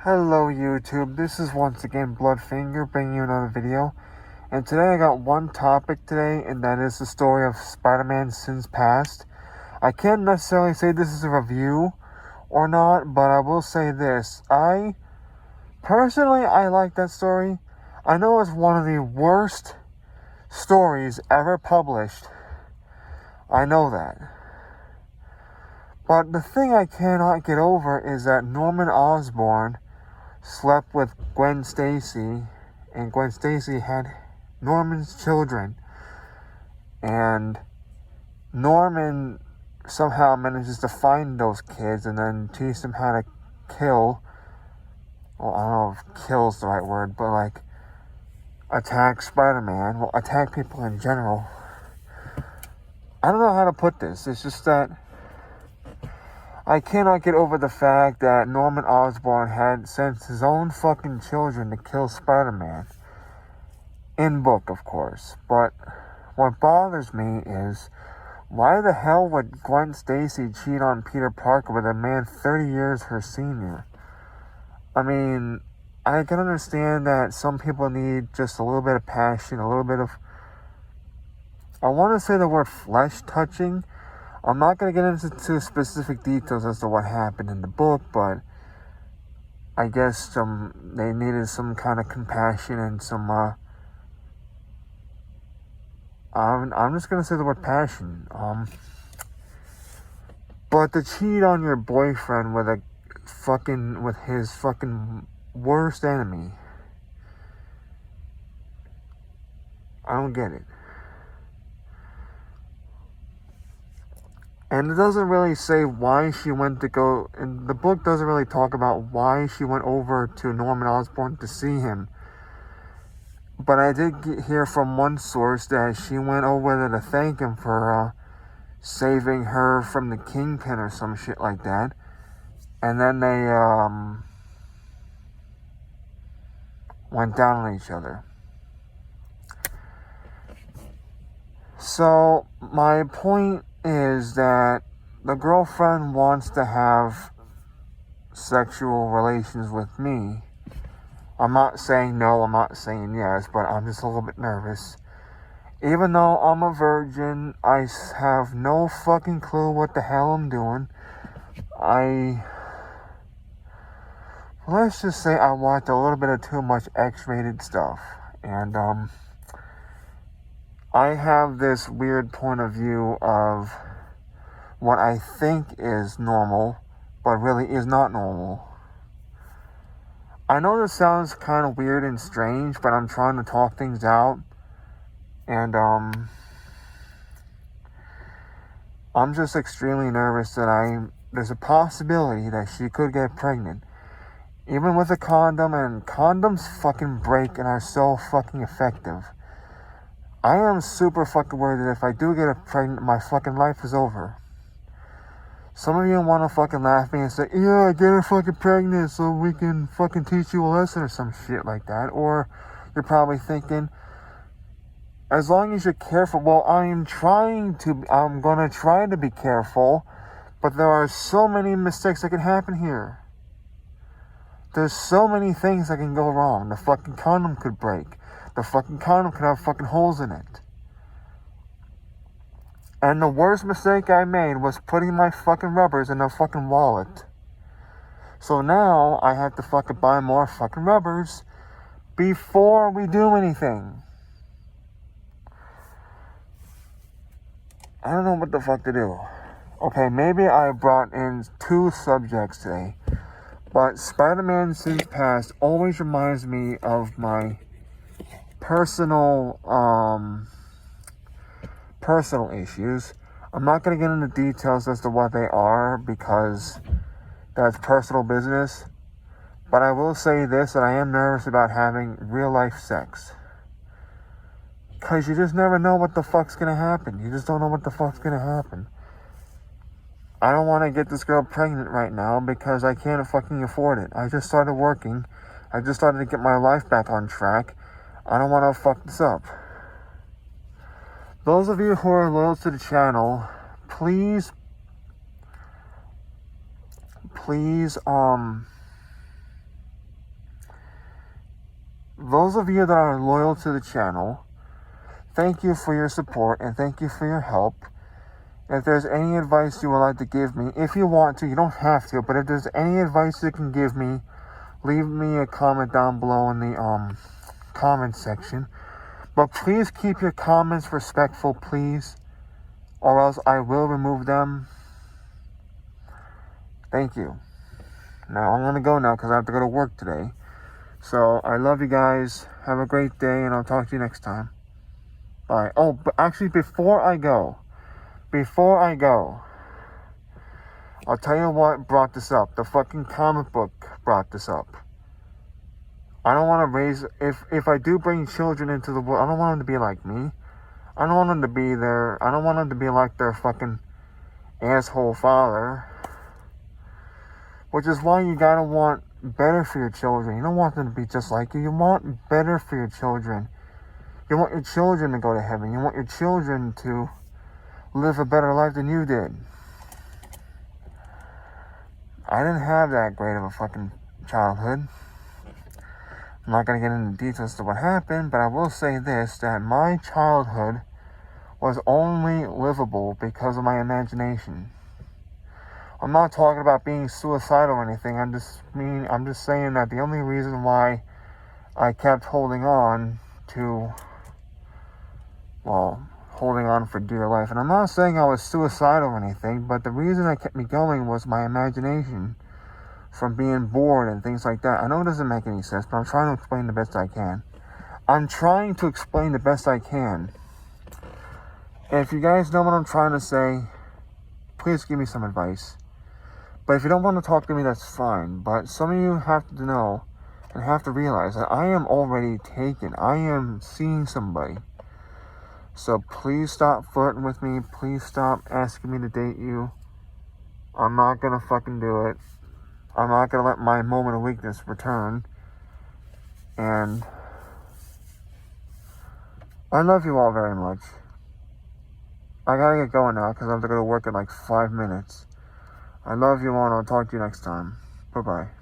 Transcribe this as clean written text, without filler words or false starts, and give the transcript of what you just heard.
Hello YouTube, this is once again Bloodfinger bringing you another video, and today I got one topic today, and that is the story of Spider-Man Sins Past. I can't necessarily say this is a review or not, but I will say this. I like that story. I know it's one of the worst stories ever published. I know that. But the thing I cannot get over is that Norman Osborn slept with Gwen Stacy, and Gwen Stacy had Norman's children, and Norman somehow manages to find those kids and then teach them how to kill. Well, I don't know if kill's the right word, but like attack Spider-Man. Well, attack people in general. I don't know how to put this. It's just that I cannot get over the fact that Norman Osborn had sent his own fucking children to kill Spider-Man. In book, of course. But what bothers me is, why the hell would Gwen Stacy cheat on Peter Parker with a man 30 years her senior? I mean, I can understand that some people need just a little bit of passion, a little bit of... I want to say the word flesh touching. I'm not going to get into specific details as to what happened in the book, but I guess they needed some kind of compassion and some, I'm just going to say the word passion. But to cheat on your boyfriend with his fucking worst enemy, I don't get it. And it doesn't really say why she went to go, and the book doesn't really talk about why she went over to Norman Osborn to see him. But I did hear from one source that she went over there to thank him for saving her from the Kingpin or some shit like that. And then they went down on each other. So my point is that the girlfriend wants to have sexual relations with me. I'm not saying no, I'm not saying yes, but I'm just a little bit nervous. Even though I'm a virgin, I have no fucking clue what the hell I'm doing. Let's just say I watched a little bit of too much X-rated stuff. And, I have this weird point of view of what I think is normal, but really is not normal. I know this sounds kind of weird and strange, but I'm trying to talk things out. And, I'm just extremely nervous that there's a possibility that she could get pregnant. Even with a condom, and condoms fucking break and are so fucking effective. I am super fucking worried that if I do get pregnant, my fucking life is over. Some of you want to fucking laugh at me and say, yeah, get her fucking pregnant so we can fucking teach you a lesson or some shit like that. Or you're probably thinking, as long as you're careful, well, I'm going to try to be careful, but there are so many mistakes that can happen here. There's so many things that can go wrong. The fucking condom could break. The fucking condom could have fucking holes in it. And the worst mistake I made was putting my fucking rubbers in a fucking wallet. So now I have to fucking buy more fucking rubbers before we do anything. I don't know what the fuck to do. Okay, maybe I brought in two subjects today. But Spider-Man Sins Past always reminds me of my personal issues. I'm not going to get into details as to what they are because that's personal business. But I will say this, that I am nervous about having real life sex. Because you just never know what the fuck's going to happen. You just don't know what the fuck's going to happen. I don't want to get this girl pregnant right now because I can't fucking afford it. I just started working. I just started to get my life back on track. I don't want to fuck this up. Those of you who are loyal to the channel, please, those of you that are loyal to the channel, thank you for your support and thank you for your help. If there's any advice you would like to give me, if you want to, you don't have to, but if there's any advice you can give me, leave me a comment down below in the comment section. But please keep your comments respectful, please, or else I will remove them. Thank you. Now I'm gonna go now because I have to go to work today. So I love you guys. Have a great day, and I'll talk to you next time. Bye. Oh, but actually, before I go, I'll tell you what brought this up. The fucking comic book brought this up. I don't want to raise... If I do bring children into the world, I don't want them to be like me. I don't want them to be their... I don't want them to be like their fucking asshole father. Which is why you gotta want better for your children. You don't want them to be just like you. You want better for your children. You want your children to go to heaven. You want your children to live a better life than you did. I didn't have that great of a fucking childhood. I'm not going to get into details to what happened, but I will say this, that my childhood was only livable because of my imagination. I'm not talking about being suicidal or anything. I'm just saying that the only reason why I kept holding on to, well, holding on for dear life. And I'm not saying I was suicidal or anything, but the reason that kept me going was my imagination from being bored and things like that. I know it doesn't make any sense, but I'm trying to explain the best I can. And if you guys know what I'm trying to say, please give me some advice. But if you don't want to talk to me, that's fine. But some of you have to know and have to realize that I am already taken. I am seeing somebody. So please stop flirting with me. Please stop asking me to date you. I'm not going to fucking do it. I'm not going to let my moment of weakness return. And I love you all very much. I gotta get going now because I have to go to work in like 5 minutes. I love you all and I'll talk to you next time. Bye-bye.